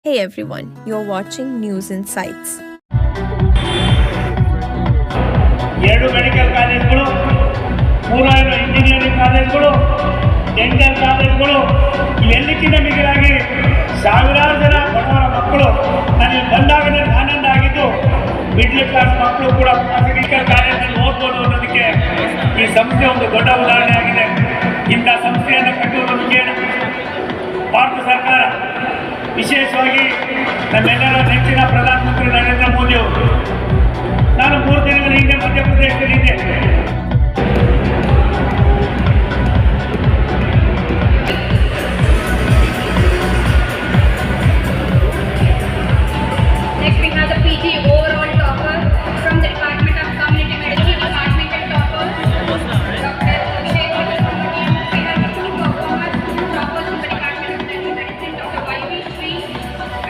Hey everyone, you're watching News Insights. ಎರಡು medical ಕಾಲೇಜುಗಳು, 3 engineering ಕಾಲೇಜುಗಳು, ಡೆಂಟಲ್ ಕಾಲೇಜುಗಳು, ಇವೆಲ್ಲಕ್ಕಿಂತ ಮಿಗಿಲಾಗಿ ಸಾವಿರಾರು ಜನ ಬಡವರ ಮಕ್ಕಳು ನನಗೆ ಬಂದಾಗಲೇ ಆನಂದ ಆಗಿದ್ದು. ಮಿಡ್ಲ್ ಕ್ಲಾಸ್ ಮಕ್ಕಳು ಕೂಡ ಮೆಡಿಕಲ್ ಕಾಲೇಜಲ್ಲಿ ಓದ್ಬೋದು ಅನ್ನೋದಕ್ಕೆ ಈ ಸಂಸ್ಥೆ ಒಂದು ದೊಡ್ಡ ಉದಾಹರಣೆ ಆಗಿದೆ. ಇಂಥ ಸಂಸ್ಥೆಯನ್ನು ಕಟ್ಟುವುದಕ್ಕೆ ಭಾರತ ಸರ್ಕಾರ, ವಿಶೇಷವಾಗಿ ನಮ್ಮೆಲ್ಲರ ನೆಚ್ಚಿನ ಪ್ರಧಾನಮಂತ್ರಿ ನರೇಂದ್ರ ಮೋದಿ ಅವರು, ನಾನು 3 ದಿನಗಳ ಹಿಂದೆ ಮಧ್ಯಪ್ರದೇಶದಲ್ಲಿದ್ದೆ. Next we have the PG overall topper from the Department of Community Medicine, departmental topper, Dr. Abhishek. We have the 2 toppers from the Department of Dental Medicine, Dr. Y.V. Sri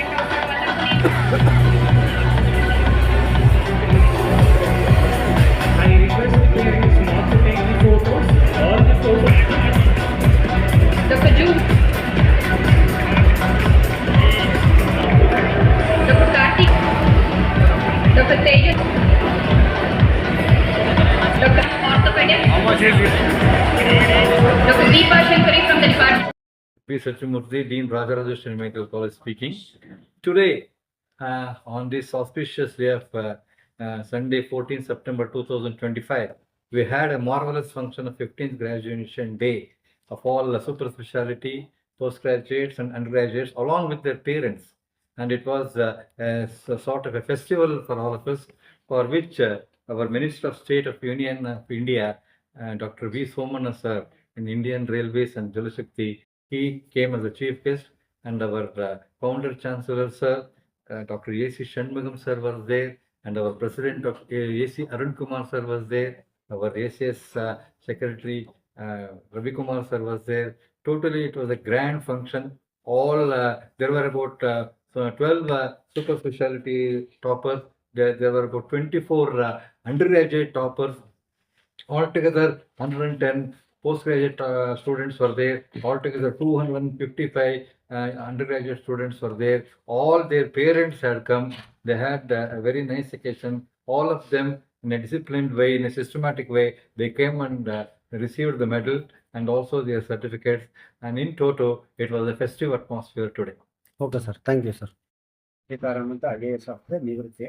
and Dr. Vallabh. I request the parents not to take the photos. All the photos. Dr. Jude, Dr. Kartik, Dr. Tejas, Dr. Orthopedic, Dr. Deepa Shankari from the department. P. Sachimurthy, Dean Rajarajeswari Medical College speaking. Today, on this auspicious day of Sunday, 14 September 2025, we had a marvelous function of 15th graduation day of all super specialty postgraduates and undergraduates along with their parents. And it was a sort of a festival for all of us, for which our Minister of State of Union of India, Dr. V. Somana sir, in Indian Railways and Jalashakti, he came as a chief guest, and our founder chancellor sir, Dr. A.C. Shanmugam sir was there, and our president of A.C. Arun Kumar sir was there, our ACS secretary Ravi Kumar sir was there. Totally it was a grand function. All there were about 12 super specialty toppers. There were about 24 undergraduate toppers. Altogether 110 postgraduate students were there. Altogether 255 undergraduate students were there. All their parents had come. They had a very nice occasion. All of them in a disciplined way, in a systematic way, they came and received the medal and also their certificates. And in toto, it was a festive atmosphere today. Okay sir, thank you sir. Sitaram ಅಂತ IAS officer ನಿವೃತ್ತಿ.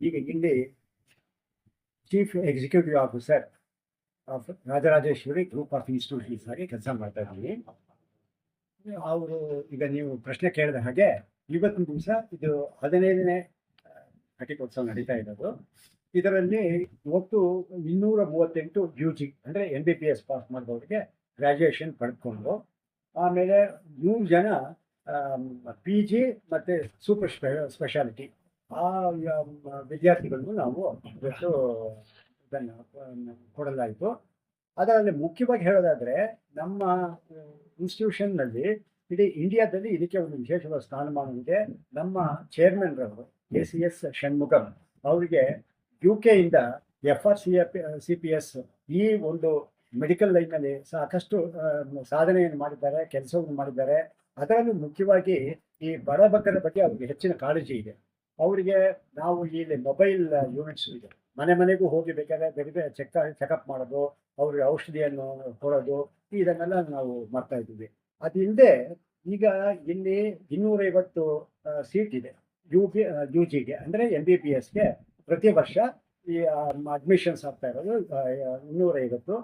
ಈಗ ಇಲ್ಲಿ chief executive officer of Rajarajeshwari group of institutions ಆಗಿ ಕೆಲಸ ಮಾಡ್ತಾ ಇದ್ದೀವಿ. ಅವರು ಈಗ ನೀವು ಪ್ರಶ್ನೆ ಕೇಳಿದ ಹಾಗೆ ಇವತ್ತಿನ ದಿವಸ ಇದು 15ನೇ ಘಟಿಕೋತ್ಸವ ನಡೀತಾ ಇರೋದು. ಇದರಲ್ಲಿ ಒಟ್ಟು 238 UG ಅಂದರೆ MBBS ಪಾಸ್ ಮಾಡಿದವರಿಗೆ ಗ್ರ್ಯಾಜುಯೇಷನ್ ಪಡೆದುಕೊಂಡು, ಆಮೇಲೆ 100 ಜನ PG ಮತ್ತು ಸೂಪರ್ ಸ್ಪೆಷಾಲಿಟಿ ಆ ವಿದ್ಯಾರ್ಥಿಗಳಿಗೂ ನಾವು ಇವತ್ತು ಇದನ್ನು ಕೊಡಲಾಯಿತು. ಅದರಲ್ಲಿ ಮುಖ್ಯವಾಗಿ ಹೇಳೋದಾದರೆ ನಮ್ಮ ಇನ್ಸ್ಟಿಟ್ಯೂಷನ್ನಲ್ಲಿ ಇಡೀ ಇಂಡಿಯಾದಲ್ಲಿ ಇದಕ್ಕೆ ಒಂದು ವಿಶೇಷವಾದ ಸ್ಥಾನಮಾನವಿದೆ. ನಮ್ಮ ಚೇರ್ಮನ್ರವರು ACS ಷಣ್ಮುಗಂ ಅವರಿಗೆ UK ಇಂದ FRCPS ಈ ಒಂದು ಮೆಡಿಕಲ್ ಲೈನಲ್ಲಿ ಸಾಕಷ್ಟು ಸಾಧನೆಯನ್ನು ಮಾಡಿದ್ದಾರೆ, ಕೆಲಸವನ್ನು ಮಾಡಿದ್ದಾರೆ. ಅದರಲ್ಲೂ ಮುಖ್ಯವಾಗಿ ಈ ಬಡಬಗ್ಗರ ಬಗ್ಗೆ ಅವ್ರಿಗೆ ಹೆಚ್ಚಿನ ಕಾಳಜಿ ಇದೆ. ಅವರಿಗೆ ನಾವು ಇಲ್ಲಿ ಮೊಬೈಲ್ ಯೂನಿಟ್ಸ್ ಇದೆ, ಮನೆ ಮನೆಗೂ ಹೋಗಿ ಬೇಕಾದ್ರೆ ಬೇರೆ ಚೆಕಪ್ ಮಾಡೋದು, ಅವ್ರಿಗೆ ಔಷಧಿಯನ್ನು ಕೊಡೋದು, ಇದನ್ನೆಲ್ಲ ನಾವು ಮಾಡ್ತಾ ಇದ್ದೀವಿ. ಅದಿಲ್ಲದೆ ಈಗ ಇಲ್ಲಿ 250 ಸೀಟ್ ಇದೆ UGಗೆ ಅಂದರೆ MBBSಗೆ. ಪ್ರತಿ ವರ್ಷ ಈ ಅಡ್ಮಿಷನ್ಸ್ ಆಗ್ತಾ ಇರೋದು 250.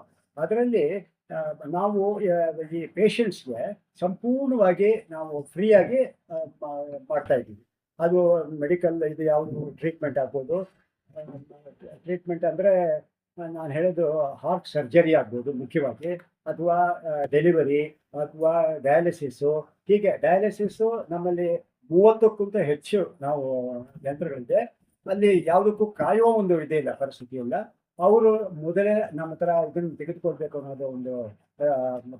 ಅದರಲ್ಲಿ ನಾವು ಈ ಪೇಷಂಟ್ಸ್ಗೆ ಸಂಪೂರ್ಣವಾಗಿ ನಾವು ಫ್ರೀಯಾಗಿ ಮಾಡ್ತಾ ಇದ್ದೀವಿ. ಅದು ಮೆಡಿಕಲ್ ಇದು ಯಾವುದು ಟ್ರೀಟ್ಮೆಂಟ್ ಆಗ್ಬೋದು. ಟ್ರೀಟ್ಮೆಂಟ್ ಅಂದರೆ ನಾನು ಹೇಳೋದು ಹಾರ್ಟ್ ಸರ್ಜರಿ ಆಗ್ಬೋದು ಮುಖ್ಯವಾಗಿ, ಅಥವಾ ಡೆಲಿವರಿ, ಅಥವಾ ಡಯಾಲಿಸಿಸ್ಸು. ಹೀಗೆ ಡಯಾಲಿಸಿಸ್ಸು ನಮ್ಮಲ್ಲಿ 30ಕ್ಕಿಂತ ಹೆಚ್ಚು ನಾವು ಯಂತ್ರಗಳಿದೆ. ಅಲ್ಲಿ ಯಾವುದಕ್ಕೂ ಕಾಯುವ ಒಂದು ಇದೇ ಇಲ್ಲ, ಪರಿಸ್ಥಿತಿ ಇಲ್ಲ. ಅವರು ಮೊದಲೇ ನಮ್ಮ ಹತ್ರ ಇದನ್ನು ತೆಗೆದುಕೊಳ್ಬೇಕು ಅನ್ನೋದು ಒಂದು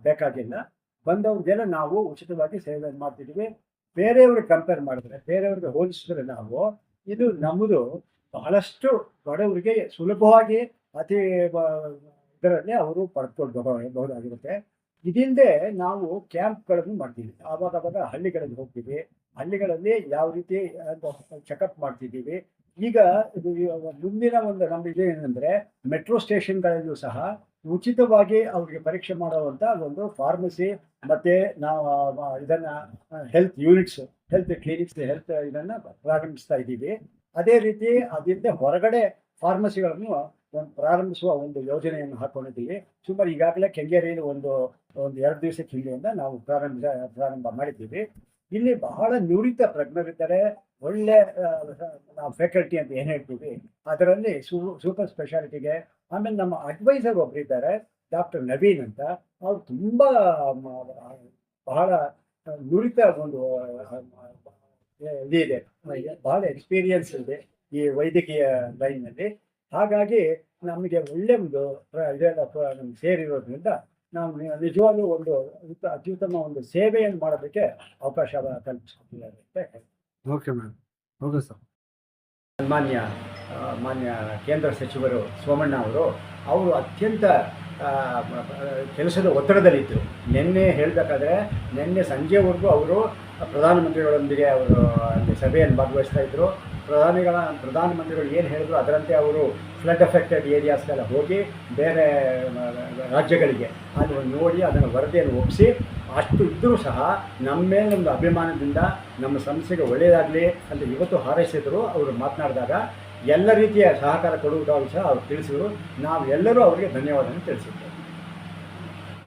ಬೇಕಾಗಿಲ್ಲ. ಬಂದವ್ರಿಗೆಲ್ಲ ನಾವು ಉಚಿತವಾಗಿ ಸೇವೆ ಮಾಡ್ತಿದ್ದೀವಿ. ಬೇರೆಯವ್ರಿಗೆ ಕಂಪೇರ್ ಮಾಡಿದ್ರೆ, ಬೇರೆಯವ್ರಿಗೆ ಹೋಲಿಸಿದ್ರೆ ನಾವು ಇದು ನಮ್ಮದು ಬಹಳಷ್ಟು ಬಡವರಿಗೆ ಸುಲಭವಾಗಿ ಅತಿ ಇದರಲ್ಲಿ ಅವರು ಪಡ್ಕೊಳ್ಬಹುದಾಗಿರುತ್ತೆ. ಇದಿಂದೆ ನಾವು ಕ್ಯಾಂಪ್ಗಳನ್ನು ಮಾಡ್ತೀವಿ. ಆವಾಗ ಹಳ್ಳಿಗಳಿಗೆ ಹೋಗ್ತೀವಿ, ಹಳ್ಳಿಗಳಲ್ಲಿ ಯಾವ ರೀತಿ ಚೆಕಪ್ ಮಾಡ್ತಿದ್ದೀವಿ. ಈಗ ಮುಂದಿನ ಒಂದು ನಮಗೆ ಏನಂದರೆ ಮೆಟ್ರೋ ಸ್ಟೇಷನ್ಗಳಲ್ಲೂ ಸಹ ಉಚಿತವಾಗಿ ಅವ್ರಿಗೆ ಪರೀಕ್ಷೆ ಮಾಡುವಂಥ ಒಂದು ಫಾರ್ಮಸಿ ಮತ್ತು ನಾವು ಇದನ್ನು health units, health clinics, health ಇದನ್ನು ಪ್ರಾರಂಭಿಸ್ತಾ ಇದ್ದೀವಿ. ಅದೇ ರೀತಿ ಅದರಿಂದ ಹೊರಗಡೆ ಫಾರ್ಮಸಿಗಳನ್ನು ಪ್ರಾರಂಭಿಸುವ ಒಂದು ಯೋಜನೆಯನ್ನು ಹಾಕ್ಕೊಂಡಿದ್ದೀವಿ. ಸುಮಾರು ಈಗಾಗಲೇ ಕೆಂಗೇರಿಯಲ್ಲಿ ಒಂದು 2 ದಿವಸಕ್ಕೆ ಹಿಂದೆಯಿಂದ ನಾವು ಪ್ರಾರಂಭ ಮಾಡಿದ್ದೀವಿ. ಇಲ್ಲಿ ಬಹಳ ನುರಿತ ತಜ್ಞರಿದ್ದಾರೆ. ಒಳ್ಳೆ ನಾವು ಫ್ಯಾಕಲ್ಟಿ ಅಂತ ಏನು ಹೇಳ್ತೀವಿ ಅದರಲ್ಲಿ ಸೂಪರ್ ಸ್ಪೆಷಾಲಿಟಿಗೆ. ಆಮೇಲೆ ನಮ್ಮ ಅಡ್ವೈಸರ್ ಒಬ್ಬರಿದ್ದಾರೆ, ಡಾಕ್ಟರ್ ನವೀನ್ ಅಂತ. ಅವರು ತುಂಬ ಬಹಳ ನುರಿತ ಒಂದು ಇದಿದೆ, ಬಹಳ ಎಕ್ಸ್ಪೀರಿಯನ್ಸ್ ಇದೆ ಈ ವೈದ್ಯಕೀಯ ಲೈನ್ನಲ್ಲಿ. ಹಾಗಾಗಿ ನಮಗೆ ಒಳ್ಳೆ ಒಂದು ಇದೆಲ್ಲ ನಮ್ಗೆ ಸೇರಿರೋದ್ರಿಂದ ನಾವು ನಿಜವಾಗ್ಲೂ ಒಂದು ಅತ್ಯುತ್ತಮ ಒಂದು ಸೇವೆಯನ್ನು ಮಾಡೋದಕ್ಕೆ ಅವಕಾಶ ಕಲ್ಪಿಸ್ಕೊಟ್ಟಿದ್ದಾರೆ ಅಂತ ಹೇಳ್ತೀನಿ. Okay ma'am. Okay sir. ಮಾನ್ಯ ಕೇಂದ್ರ ಸಚಿವರು ಸೋಮಣ್ಣ ಅವರು ಅತ್ಯಂತ ಕೆಲಸದ ಒತ್ತಡದಲ್ಲಿದ್ದರು. ನಿನ್ನೆ ಹೇಳಬೇಕಾದ್ರೆ ನಿನ್ನೆ ಸಂಜೆವರೆಗೂ ಅವರು ಪ್ರಧಾನಮಂತ್ರಿಗಳೊಂದಿಗೆ ಅವರು ಅಲ್ಲಿ ಸಭೆಯಲ್ಲಿ ಭಾಗವಹಿಸ್ತಾ ಇದ್ದರು. ಪ್ರಧಾನಮಂತ್ರಿಗಳು ಏನು ಹೇಳಿದ್ರು ಅದರಂತೆ ಅವರು ಫ್ಲಡ್ ಅಫೆಕ್ಟೆಡ್ ಏರಿಯಾಸ್ಗೆಲ್ಲ ಹೋಗಿ ಬೇರೆ ರಾಜ್ಯಗಳಿಗೆ ಅದು ನೋಡಿ ಅದನ್ನು ವರದಿಯನ್ನು ಒಪ್ಪಿಸಿ ಅಷ್ಟು ಇದ್ದರೂ ಸಹ ನಮ್ಮ ಮೇಲೆ ಒಂದು ಅಭಿಮಾನದಿಂದ ನಮ್ಮ ಸಂಸ್ಥೆಗೆ ಒಳ್ಳೆಯದಾಗಲಿ ಅಂತ ಇವತ್ತು ಹಾರೈಸಿದರು. ಅವರು ಮಾತನಾಡಿದಾಗ ಎಲ್ಲ ರೀತಿಯ ಸಹಕಾರ ಕೊಡುವುದಾಗಿ ಸಹ ಅವರು ತಿಳಿಸಿದರು. ನಾವು ಎಲ್ಲರೂ ಅವರಿಗೆ ಧನ್ಯವಾದವನ್ನು ತಿಳಿಸಿದ್ದೇವೆ.